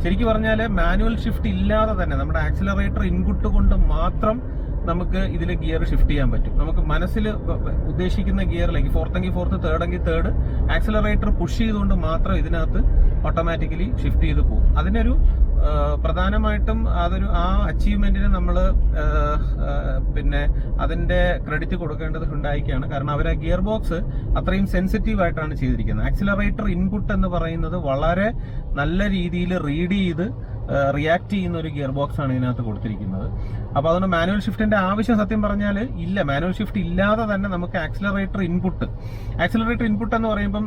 ശരിക്കും പറഞ്ഞാൽ manual shift ഇല്ലാതെ തന്നെ നമ്മുടെ ആക്സിലറേറ്റർ ഇൻപുട്ട് കൊണ്ട് മാത്രം നമുക്ക് ഇതിൽ ഗിയർ ഷിഫ്റ്റ് ചെയ്യാൻ പറ്റും. നമുക്ക് മനസ്സിൽ ഉദ്ദേശിക്കുന്ന ഗിയറിലേക്ക് fourth fourth, third accelerator push ചെയ്തുകൊണ്ട് മാത്രം ഇതിനകത്ത് ഓട്ടോമാറ്റിക്കലി ഷിഫ്റ്റ് ചെയ്ത് പോകും. അതിനൊരു പ്രധാനമായിട്ടും ആ അച്ചീവ്മെന്റിന് നമ്മൾ പിന്നെ അതിന്റെ ക്രെഡിറ്റ് കൊടുക്കേണ്ടത് ഹുണ്ടായിക്കാണ്. കാരണം അവർ ആ ഗിയർ ബോക്സ് അത്രയും സെൻസിറ്റീവ് ആയിട്ടാണ് ചെയ്തിരിക്കുന്നത്. ആക്സിലറേറ്റർ ഇൻപുട്ട് എന്ന് പറയുന്നത് വളരെ നല്ല രീതിയിൽ റീഡ് ചെയ്ത് റിയാക്ട് ചെയ്യുന്ന ഒരു ഗിയർ ബോക്സ് ആണ് ഇതിനകത്ത് കൊടുത്തിരിക്കുന്നത്. അപ്പോൾ അതുകൊണ്ട് മാനുവൽ ഷിഫ്റ്റിന്റെ ആവശ്യം സത്യം പറഞ്ഞാൽ ഇല്ല. മാനുവൽ ഷിഫ്റ്റ് ഇല്ലാതെ തന്നെ നമുക്ക് ആക്സിലറേറ്റർ ഇൻപുട്ട് എന്ന് പറയുമ്പം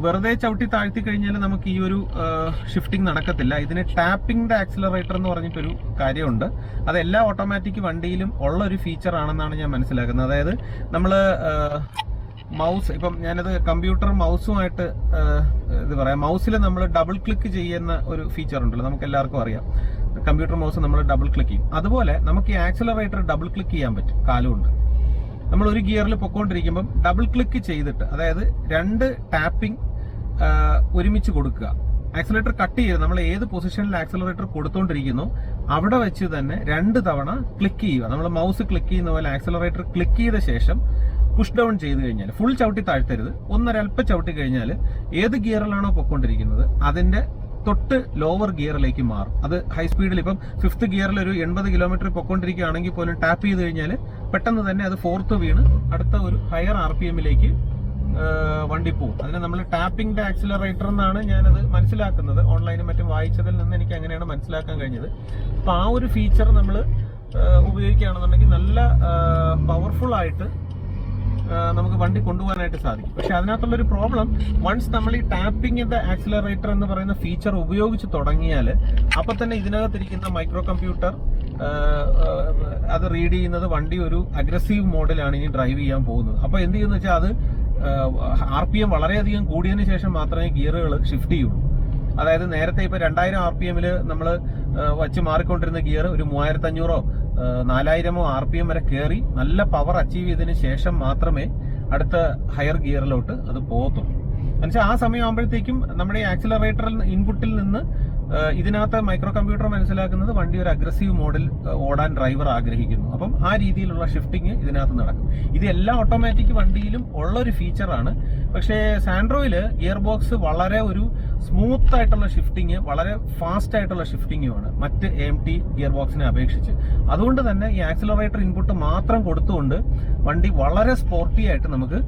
വെറുതെ ചവിട്ടി താഴ്ത്തി കഴിഞ്ഞാൽ നമുക്ക് ഈ ഒരു ഷിഫ്റ്റിംഗ് നടക്കത്തില്ല. ഇതിന് ടാപ്പിംഗ് ദ ആക്സിലറേറ്റർ എന്ന് പറഞ്ഞിട്ടൊരു കാര്യമുണ്ട്. അത് എല്ലാ ഓട്ടോമാറ്റിക് വണ്ടിയിലും ഉള്ള ഒരു ഫീച്ചർ ആണെന്നാണ് ഞാൻ മനസ്സിലാക്കുന്നത്. അതായത് നമ്മൾ മൗസ്, ഇപ്പം ഞാനത് കമ്പ്യൂട്ടർ മൗസുമായിട്ട് ഇത് പറയാം, മൗസിൽ നമ്മൾ ഡബിൾ ക്ലിക്ക് ചെയ്യുന്ന ഒരു ഫീച്ചർ ഉണ്ടല്ലോ, നമുക്ക് എല്ലാവർക്കും അറിയാം. കമ്പ്യൂട്ടർ മൗസ് നമ്മൾ ഡബിൾ ക്ലിക്ക് ചെയ്യും. അതുപോലെ നമുക്ക് ഈ ആക്സിലറേറ്റർ ഡബിൾ ക്ലിക്ക് ചെയ്യാൻ പറ്റും കാലുകൊണ്ട്. നമ്മൾ ഒരു ഗിയറിൽ പൊക്കോണ്ടിരിക്കുമ്പം ഡബിൾ ക്ലിക്ക് ചെയ്തിട്ട്, അതായത് 2 ടാപ്പിംഗ് ഒരുമിച്ച് കൊടുക്കുക. ആക്സിലറേറ്റർ കട്ട് ചെയ്ത് നമ്മൾ ഏത് പൊസിഷനിൽ ആക്സിലറേറ്റർ കൊടുത്തോണ്ടിരിക്കുന്നു അവിടെ വെച്ച് തന്നെ 2 തവണ ക്ലിക്ക് ചെയ്യുക. നമ്മൾ മൗസ് ക്ലിക്ക് ചെയ്യുന്ന പോലെ ആക്സിലറേറ്റർ ക്ലിക്ക് ചെയ്ത ശേഷം പുഷ് ഡൗൺ ചെയ്ത് കഴിഞ്ഞാൽ, ഫുൾ ചവിട്ടി താഴ്ത്തരുത്, ഒന്നൊരൽപ്പം ചവിട്ടി കഴിഞ്ഞാൽ ഏത് ഗിയറിലാണോ പൊക്കോണ്ടിരിക്കുന്നത് അതിന്റെ തൊട്ട് ലോവർ ഗിയറിലേക്ക് മാറും. അത് ഹൈ സ്പീഡിൽ ഇപ്പം 5th ഗിയറിൽ ഒരു 80 കിലോമീറ്റർ പൊക്കോണ്ടിരിക്കുകയാണെങ്കിൽ പോലും ടാപ്പ് ചെയ്ത് കഴിഞ്ഞാൽ പെട്ടെന്ന് തന്നെ അത് 4th വീണ് അടുത്ത ഒരു ഹയർ RPM-ലേക്ക് വണ്ടി പോകും. അതിന് നമ്മൾ ടാപ്പിംഗ് ദ ആക്സിലറേറ്റർ എന്നാണ് ഞാനത് മനസ്സിലാക്കുന്നത്. ഓൺലൈനും മറ്റും വായിച്ചതിൽ നിന്ന് എനിക്ക് അങ്ങനെയാണ് മനസ്സിലാക്കാൻ കഴിഞ്ഞത്. അപ്പോൾ ആ ഒരു ഫീച്ചർ നമ്മൾ ഉപയോഗിക്കുകയാണെന്നുണ്ടെങ്കിൽ നല്ല പവർഫുൾ ആയിട്ട് നമുക്ക് വണ്ടി കൊണ്ടുപോകാനായിട്ട് സാധിക്കും. പക്ഷെ അതിനകത്തുള്ളൊരു പ്രോബ്ലം, വൺസ് നമ്മൾ ഈ ടാപ്പിംഗ് ദ ആക്സിലറേറ്റർ എന്ന് പറയുന്ന ഫീച്ചർ ഉപയോഗിച്ച് തുടങ്ങിയാൽ അപ്പൊ തന്നെ ഇതിനകത്തിരിക്കുന്ന മൈക്രോ കമ്പ്യൂട്ടർ അത് റീഡ് ചെയ്യുന്നത് വണ്ടി ഒരു അഗ്രസീവ് മോഡിലാണ് ഇനി ഡ്രൈവ് ചെയ്യാൻ പോകുന്നത്. അപ്പൊ എന്ത് ചെയ്യുന്ന വെച്ചാൽ അത് RPM വളരെയധികം കൂടിയതിനു ശേഷം മാത്രമേ ഗിയറുകൾ ഷിഫ്റ്റ് ചെയ്യുള്ളൂ. അതായത് നേരത്തെ ഇപ്പൊ 2000 RPM നമ്മൾ വച്ച് മാറിക്കൊണ്ടിരുന്ന ഗിയർ ഒരു 3500 4000 RPM വരെ കയറി നല്ല പവർ അച്ചീവ് ചെയ്തതിന് ശേഷം മാത്രമേ അടുത്ത ഹയർ ഗിയറിലോട്ട് അത് പോകത്തുള്ളൂ. എന്നുവെച്ചാൽ ആ സമയം ആകുമ്പോഴത്തേക്കും നമ്മുടെ ഈ ആക്സിലറേറ്ററിൽ ഇൻപുട്ടിൽ നിന്ന് ഇതിനകത്ത് മൈക്രോ കമ്പ്യൂട്ടർ മനസ്സിലാക്കുന്നത് വണ്ടി ഒരു അഗ്രസീവ് മോഡിൽ ഓടാൻ ഡ്രൈവർ ആഗ്രഹിക്കുന്നു. അപ്പം ആ രീതിയിലുള്ള ഷിഫ്റ്റിംഗ് ഇതിനകത്ത് നടക്കും. ഇത് എല്ലാ ഓട്ടോമാറ്റിക് വണ്ടിയിലും ഉള്ള ഒരു ഫീച്ചറാണ്. പക്ഷേ സാൻട്രോയില് ഗിയർ ബോക്സ് വളരെ ഒരു സ്മൂത്ത് ആയിട്ടുള്ള ഷിഫ്റ്റിംഗ്, വളരെ ഫാസ്റ്റ് ആയിട്ടുള്ള ഷിഫ്റ്റിംഗുമാണ് മറ്റ് AMT ഗിയർ ബോക്സിനെ അപേക്ഷിച്ച്. അതുകൊണ്ട് തന്നെ ഈ ആക്സിലറേറ്റർ ഇൻപുട്ട് മാത്രം കൊടുത്തുകൊണ്ട് വണ്ടി വളരെ സ്പോർട്ടി ആയിട്ട് നമുക്ക്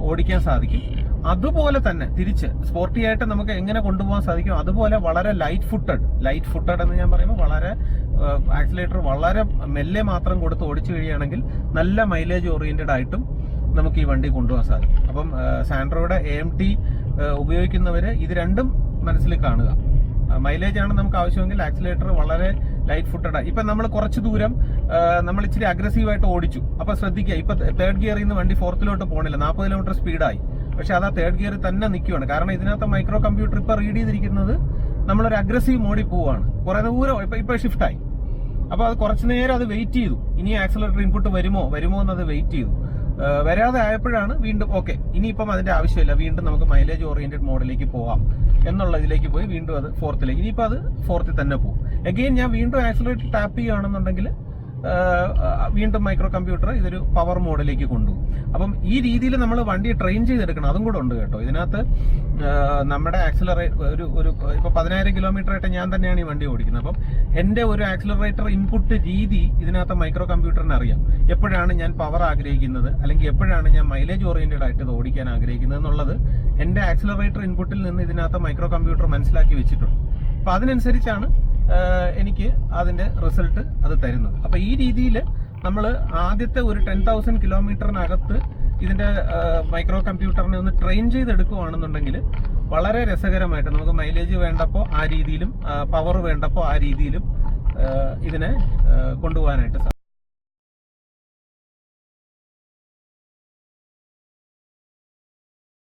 ഓടിക്കാൻ സാധിക്കും. അതുപോലെ തന്നെ തിരിച്ച് സ്പോർട്ടി ആയിട്ട് നമുക്ക് എങ്ങനെ കൊണ്ടുപോകാൻ സാധിക്കും, അതുപോലെ വളരെ ലൈറ്റ് ഫുട്ടഡ് എന്ന് ഞാൻ പറയുമ്പോൾ വളരെ ആക്സിലേറ്റർ വളരെ മെല്ലെ മാത്രം കൊടുത്ത് ഓടിച്ചു കഴിയുകയാണെങ്കിൽ നല്ല മൈലേജ് ഓറിയന്റഡ് ആയിട്ടും നമുക്ക് ഈ വണ്ടി കൊണ്ടുപോകാൻ സാധിക്കും. അപ്പം സാൻട്രോയുടെ AMT ഉപയോഗിക്കുന്നവര് ഇത് രണ്ടും മനസ്സിൽ കാണുക. മൈലേജ് ആണ് നമുക്ക് ആവശ്യമെങ്കിൽ ആക്സിലേറ്റർ വളരെ ലൈറ്റ് ഫുട്ടഡ്. ഇപ്പൊ നമ്മൾ കുറച്ച് ദൂരം നമ്മൾ ഇച്ചിരി അഗ്രസീവായിട്ട് ഓടിച്ചു, അപ്പൊ ശ്രദ്ധിക്കുക, ഇപ്പൊ 3rd ഗിയറിൽ നിന്ന് വണ്ടി 4th പോകണില്ല, 40 കിലോമീറ്റർ സ്പീഡായി. പക്ഷെ അത് ആ 3rd ഗിയറിൽ തന്നെ നിൽക്കുകയാണ്. കാരണം ഇതിനകത്ത് മൈക്രോ കമ്പ്യൂട്ടർ ഇപ്പൊ റീഡ് ചെയ്തിരിക്കുന്നത് നമ്മളൊരു അഗ്രസീവ് മോഡിൽ പോവാണ്. കുറെ ദൂരം ഇപ്പൊ ഷിഫ്റ്റായി. അപ്പൊ അത് കുറച്ചു നേരം അത് വെയിറ്റ് ചെയ്തു, ഇനി ആക്സിലറേറ്റർ ഇൻപുട്ട് വരുമോ എന്ന് വെയിറ്റ് ചെയ്തു. വരാതെ ആയപ്പോഴാണ് വീണ്ടും ഓക്കെ, ഇനിയിപ്പം അതിന്റെ ആവശ്യമില്ല, വീണ്ടും നമുക്ക് മൈലേജ് ഓറിയന്റഡ് മോഡിലേക്ക് പോവാം എന്നുള്ള ഇതിലേക്ക് പോയി വീണ്ടും അത് 4th. ഇനിയിപ്പോൾ അത് 4th തന്നെ പോകും. അഗെയിൻ ഞാൻ വീണ്ടും ആക്സിലറേറ്റർ ടാപ്പ് ചെയ്യുകയാണെന്നുണ്ടെങ്കിൽ വീണ്ടും മൈക്രോ കമ്പ്യൂട്ടർ ഇതൊരു പവർ മോഡിലേക്ക് കൊണ്ടുപോകും. അപ്പം ഈ രീതിയിൽ നമ്മൾ വണ്ടി ട്രെയിൻ ചെയ്തെടുക്കണം. അതും കൂടെ ഉണ്ട് കേട്ടോ ഇതിനകത്ത്. നമ്മുടെ ആക്സിലറേറ്റർ ഇപ്പൊ 10000 കിലോമീറ്റർ ആയിട്ട് ഞാൻ തന്നെയാണ് ഈ വണ്ടി ഓടിക്കുന്നത്. അപ്പം എന്റെ ഒരു ആക്സിലറേറ്റർ ഇൻപുട്ട് രീതി ഇതിനകത്ത് മൈക്രോ കമ്പ്യൂട്ടറിന് അറിയാം. എപ്പോഴാണ് ഞാൻ പവർ ആഗ്രഹിക്കുന്നത്, അല്ലെങ്കിൽ എപ്പോഴാണ് ഞാൻ മൈലേജ് ഓറിയന്റഡ് ആയിട്ട് ഇത് ഓടിക്കാൻ ആഗ്രഹിക്കുന്നത് എന്നുള്ളത് എന്റെ ആക്സിലറേറ്റർ ഇൻപുട്ടിൽ നിന്ന് ഇതിനകത്ത് മൈക്രോ കമ്പ്യൂട്ടർ മനസ്സിലാക്കി വെച്ചിട്ടുണ്ട്. അപ്പൊ അതിനനുസരിച്ചാണ് എനിക്ക് അതിന്റെ റിസൾട്ട് അത് തരുന്നത്. അപ്പൊ ഈ രീതിയിൽ നമ്മൾ ആദ്യത്തെ ഒരു 10,000 കിലോമീറ്ററിനകത്ത് ഇതിന്റെ മൈക്രോ കമ്പ്യൂട്ടറിനെ ഒന്ന് ട്രെയിൻ ചെയ്തെടുക്കുകയാണെന്നുണ്ടെങ്കിൽ വളരെ രസകരമായിട്ട് നമുക്ക് മൈലേജ് വേണ്ടപ്പോൾ ആ രീതിയിലും പവർ വേണ്ടപ്പോൾ ആ രീതിയിലും ഇതിനെ കൊണ്ടുപോകാനായിട്ട് സാധിക്കും.